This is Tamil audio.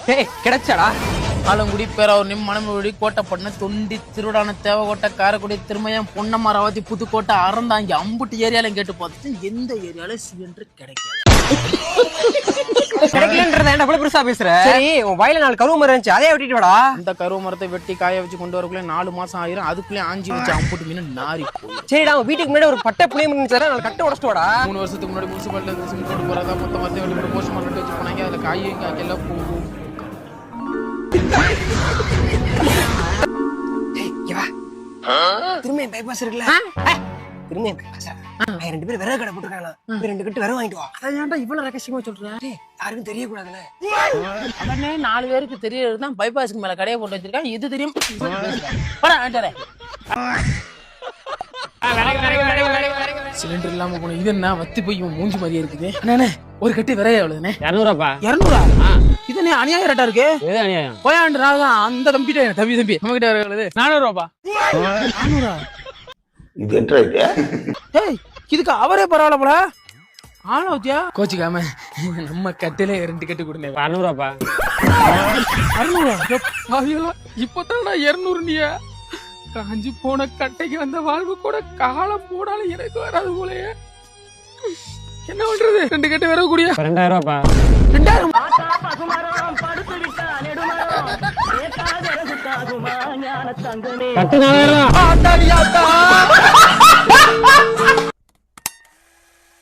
கிடைச்சாடா? ஆலங்குடி பேராவூர் மணமொழி கோட்டைப்பட்டின தொண்டி திருவிடான தேவக்கோட்டை காரைக்குடி திருமயம் பொன்னமராவதி புதுக்கோட்டை அறந்தாங்கி அம்புட்டு ஏரியாலையும் கேட்டு பார்த்துட்டு எந்த ஏரியால சிலிண்டர் கிடைக்காது. கிடைக்கலன்றத என்ன பெருசா பேசுற? சரி, உன் வயல 4 கருவு மரம் இருந்துச்சு, அதே வெட்டிட்டு வாடா. இந்த கருவு மரத்தை வெட்டி காய வச்சு கொண்டு வரக்குள்ளே 4 மாசம் ஆயிரும். அதுக்குள்ளே ஆஞ்சி வச்சு அம்புட்டு மீன் நாரி போயிடும். சரிடா, உன் வீட்டுக்கு முன்னாடி ஒரு பட்டை புளிய இருந்துச்சு, நான் கட்ட உடச்சிட்டு வாடா. 3 வருஷத்துக்கு முன்னாடி முனிசிபாலிட்டி சிமெண்ட் ரோடு போறதா மொத்த மரத்தை வெட்டி போஸ்ட் மார்க்கெட் வச்சு போனாங்க. அதுல காயும் காய்க்கெல்லாம் போகும். திரும்ப பைபாஸ் இருக்குல்ல, திரும்ப பைபாஸ் 2 பேர் விறகு கடை போட்டுருக்காங்க. 2 கட்டு விறகு வாங்கிட்டு வா. அதான் ஏன்டா இவ்வளவு ரகசியமா சொல்றேன்? யாருக்கும் தெரியக்கூடாதுல்ல. உடனே 4 பேருக்கு தெரியறதுதான் பைபாஸ்க்கு மேல கடையை போட்டு வச்சிருக்காங்க. இது தெரியும். சிலிண்டர் இல்லாம போன இது என்ன வத்தி போய் மூஞ்சி மாதிரியே இருக்குது. அண்ணே ஒரு கட்டி விரைய எவ்வளவுண்ணே? 200 200 இது என்ன அநியாயம் ரேட்டா இருக்கு? அநியாயம். போயாண்டு நான் அந்த தம்பி நம்ம கிட்ட எவ்வளவு? 400 400 இது என்ன இது? ஏய் இதுக்கு அவரே பரவாயில்ல போல. ஆனோத்தியா கோச்சிக்காம நம்ம கட்டில 2 கட்டு கொடுங்க. 200 600 இப்பதான் 200 நீயா காஞ்சி போன கட்டைக்கு வந்த வாழ்வு கூட காலம் போனாலும் எனக்கு வராது போலயே. என்ன பண்றது? 2 கட்டு வர கூடிய 2000 2000